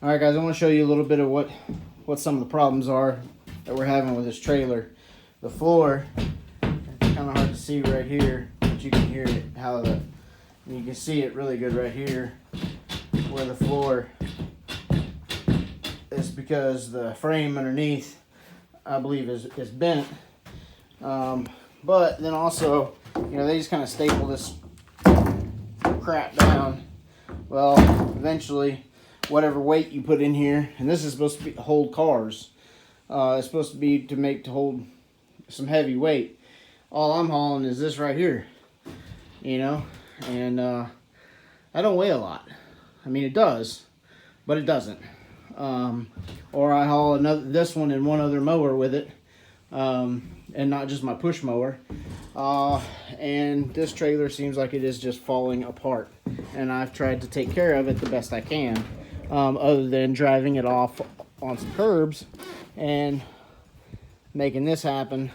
All right, guys, I want to show you a little bit of what some of the problems are that we're having with this trailer. The floor, it's kind of hard to see right here, but you can hear it. You can see it really good right here, where the floor is because the frame underneath, I believe, is bent. But then also, they just kind of staple this crap down. Well, eventually, whatever weight you put in here, and this is supposed to hold cars. It's supposed to be to hold some heavy weight. All I'm hauling is this right here, and I don't weigh a lot. I mean, it does, but it doesn't. Or I haul this one and one other mower with it, and not just my push mower. And this trailer seems like it is just falling apart, and I've tried to take care of it the best I can, other than driving it off on some curbs and making this happen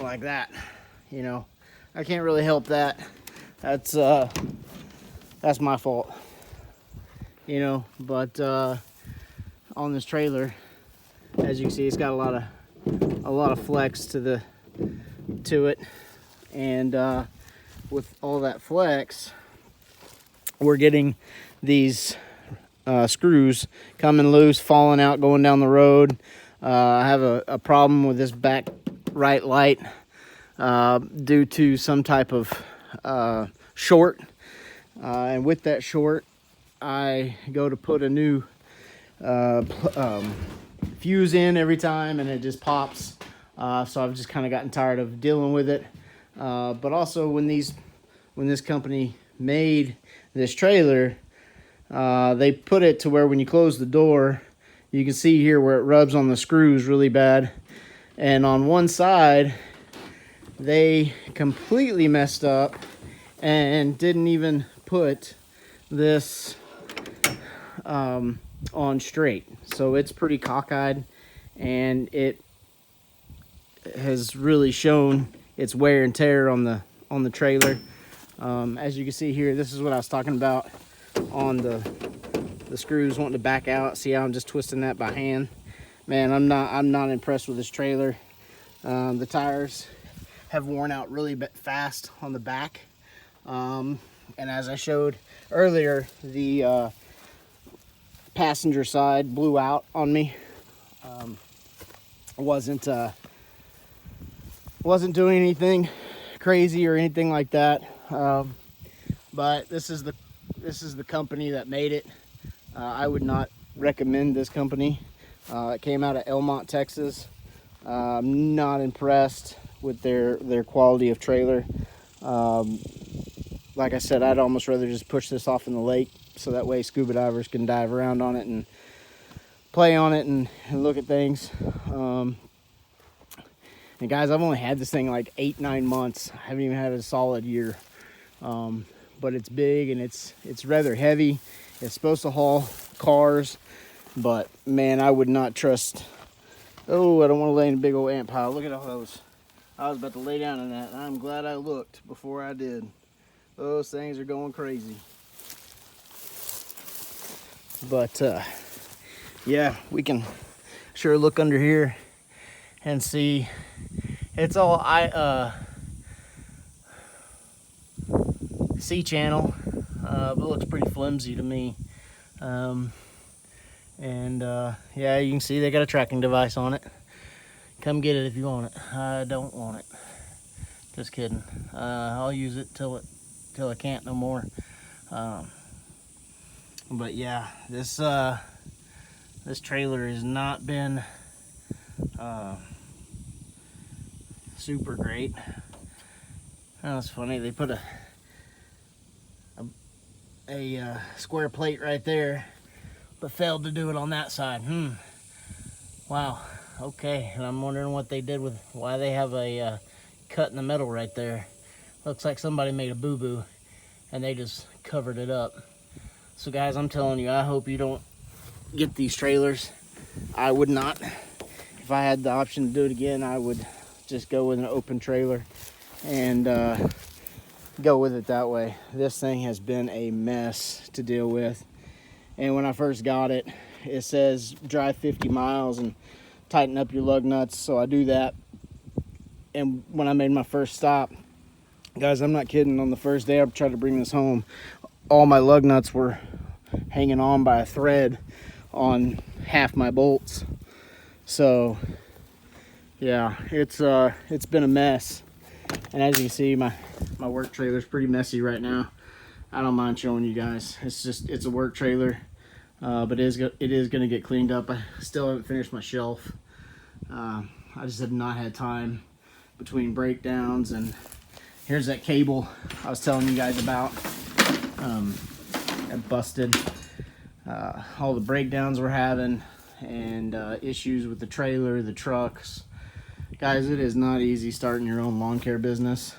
like that. I can't really help that. That's my fault. But on this trailer, as you can see, it's got a lot of flex to it, and with all that flex, we're getting these screws coming loose, falling out, going down the road. I have a problem with this back right light due to some type of short, and with that short, I go to put a new fuse in every time, and it just pops. So I've just kind of gotten tired of dealing with it. But also, when this company made this trailer, they put it to where when you close the door, you can see here where it rubs on the screws really bad. And on one side, they completely messed up and didn't even put this on straight. So it's pretty cockeyed, and it has really shown its wear and tear on the trailer. As you can see here, this is what I was talking about on the screws wanting to back out. See how I'm just twisting that by hand? Man, I'm not impressed with this trailer. The tires have worn out really fast on the back, and as I showed earlier, the passenger side blew out on me. Wasn't doing anything crazy or anything like that, but this is the company that made it. I would not recommend this company. It came out of Elmont, Texas. I'm not impressed with their quality of trailer. Like I said, I'd almost rather just push this off in the lake, so that way scuba divers can dive around on it and play on it and look at things. And guys, I've only had this thing like 8-9 months. I haven't even had a solid year. But it's big, and it's rather heavy. It's supposed to haul cars, but man, I would not trust. Oh, I don't want to lay in a big old ant pile. Look at all those. I was about to lay down in that, and I'm glad I looked before I did. Those things are going crazy. But yeah, we can sure look under here and see. It's all C-channel, but it looks pretty flimsy to me. Yeah, you can see they got a tracking device on it. Come get it if you want it. I don't want it. Just kidding. I'll use it till I can't no more. But yeah, this trailer has not been super great. That's funny. They put a square plate right there, but failed to do it on that side. Wow. Okay. And I'm wondering what they did with why they have a cut in the middle right there. Looks like somebody made a boo-boo and they just covered it up. So guys, I'm telling you, I hope you don't get these trailers. I would not. If I had the option to do it again, I would just go with an open trailer and go with it that way. This thing has been a mess to deal with, And when I first got it, it says drive 50 miles and tighten up your lug nuts. So I do that. And when I made my first stop, guys, I'm not kidding, on the first day I tried to bring this home, all my lug nuts were hanging on by a thread on half my bolts. So yeah, it's been a mess. And as you can see, my work trailer is pretty messy right now. I don't mind showing you guys. It's a work trailer, but it is going to get cleaned up. I still haven't finished my shelf. I just have not had time between breakdowns. And here's that cable I was telling you guys about. I busted all the breakdowns we're having, and issues with the trailer, the trucks. Guys, it is not easy starting your own lawn care business.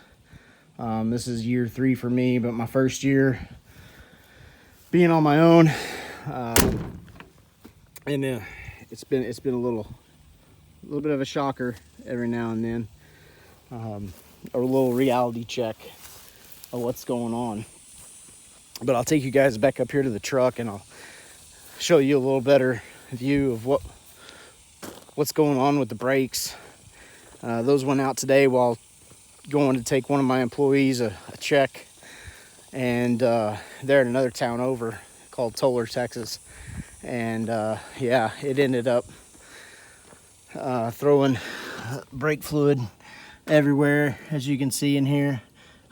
This is year 3 for me, but my first year being on my own, and it's been a little bit of a shocker every now and then, a little reality check of what's going on. But I'll take you guys back up here to the truck, and I'll show you a little better view of what's going on with the brakes. Those went out today while going to take one of my employees a check, and they're in another town over called Toller, Texas. And yeah, it ended up throwing brake fluid everywhere, as you can see in here,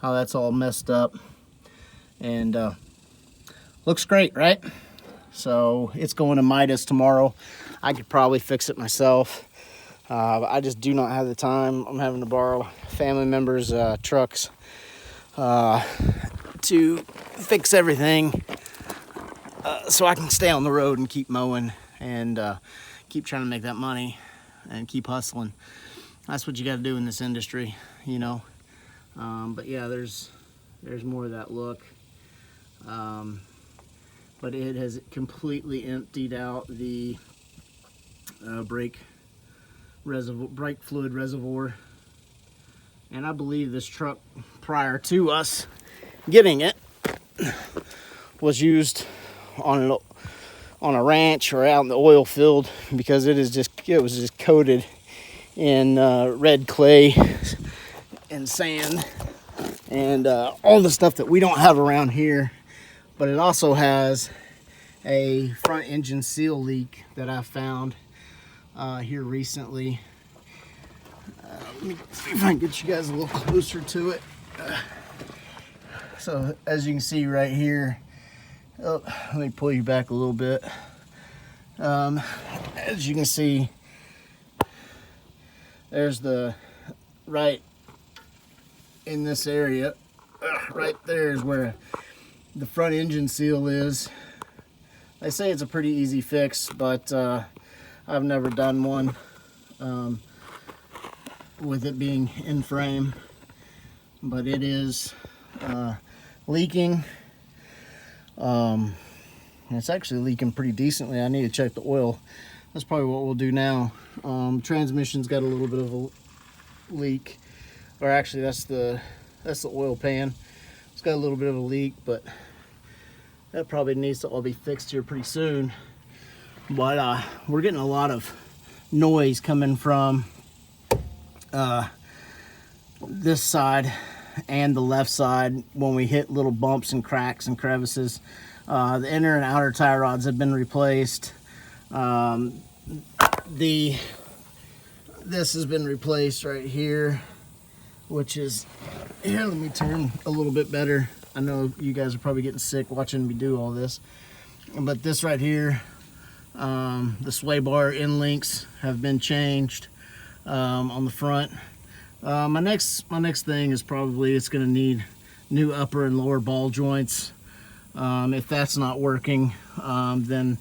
how that's all messed up. And looks great, right? So it's going to Midas tomorrow. I could probably fix it myself. I just do not have the time. I'm having to borrow family members' trucks to fix everything, so I can stay on the road and keep mowing and keep trying to make that money and keep hustling. That's what you got to do in this industry, you know. But yeah, there's more of that look. But it has completely emptied out the brake fluid reservoir. And I believe this truck, prior to us getting it, was used on a ranch or out in the oil field, because it was just coated in red clay and sand and all the stuff that we don't have around here. But it also has a front engine seal leak that I found here recently. Let me see if I can get you guys a little closer to it. So as you can see right here, let me pull you back a little bit. As you can see, there's right in this area, right there is where the front engine seal is. They say it's a pretty easy fix, but I've never done one with it being in frame. But it is leaking. It's actually leaking pretty decently. I need to check the oil. That's probably what we'll do now. Transmission's got a little bit of a leak, or actually that's the oil pan. It's got a little bit of a leak, but that probably needs to all be fixed here pretty soon. But we're getting a lot of noise coming from this side and the left side when we hit little bumps and cracks and crevices. The inner and outer tie rods have been replaced. This has been replaced right here, which is here. Let me turn a little bit better. I know you guys are probably getting sick watching me do all this, but this right here, the sway bar end links have been changed on the front. My next thing is probably it's going to need new upper and lower ball joints. If that's not working, then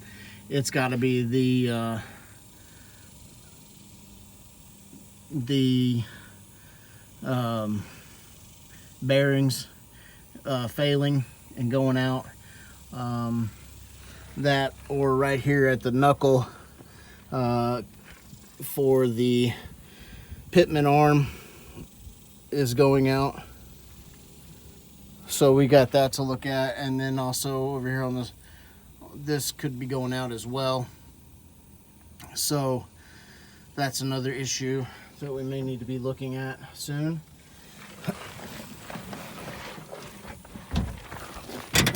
it's got to be the bearings failing and going out. That, or right here at the knuckle for the pitman arm is going out. So we got that to look at. And then also over here on this could be going out as well. So that's another issue that we may need to be looking at soon.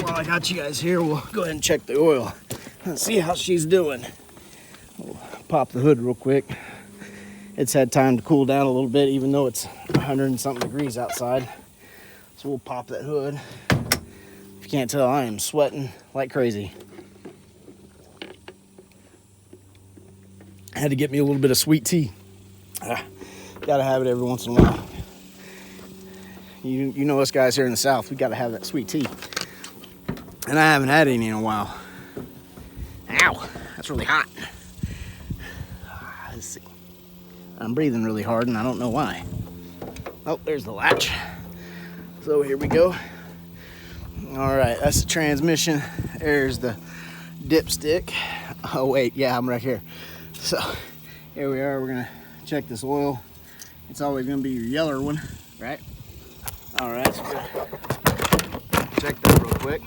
While I got you guys here, we'll go ahead and check the oil and see how she's doing. We'll pop the hood real quick. It's had time to cool down a little bit, even though it's 100 and something degrees outside. So we'll pop that hood. If you can't tell, I am sweating like crazy. I had to get me a little bit of sweet tea. Gotta have it every once in a while. You know us guys here in the South, we gotta have that sweet tea. And I haven't had any in a while. Ow, that's really hot. Let's see. I'm breathing really hard and I don't know why. Oh, there's the latch. So here we go. All right, that's the transmission. There's the dipstick. Oh wait, yeah, I'm right here. So here we are, we're gonna check this oil. It's always gonna be your yeller one, right? All right, so check that real quick.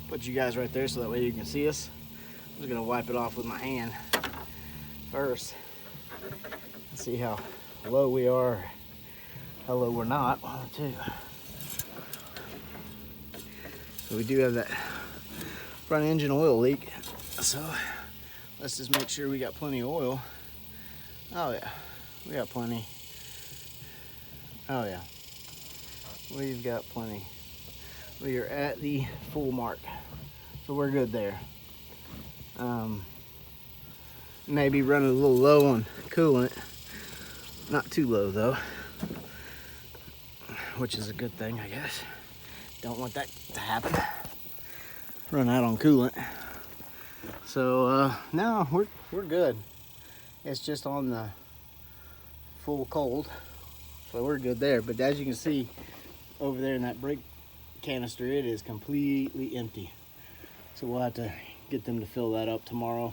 Put you guys right there so that way you can see us. I'm just gonna wipe it off with my hand first. See how low we are, how low we're not. 1 or 2. So we do have that front engine oil leak. So let's just make sure we got plenty of oil. Oh yeah, we got plenty. Oh yeah, we've got plenty. We are at the full mark, so we're good there. Maybe running a little low on coolant. Not too low though, which is a good thing, I guess. Don't want that to happen. Run out on coolant. So no, we're good. It's just on the full cold, so we're good there. But as you can see over there in that brake canister, it is completely empty. So we'll have to get them to fill that up tomorrow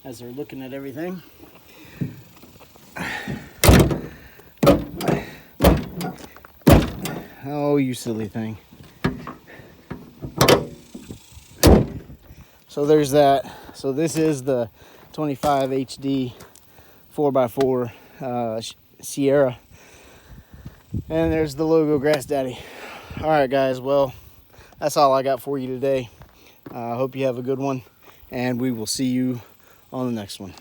as they're looking at everything. Oh, you silly thing. So there's that. So this is the 25 HD 4x4 Sierra. And there's the logo Grass Daddy. All right, guys. Well, that's all I got for you today. I hope you have a good one. And we will see you on the next one.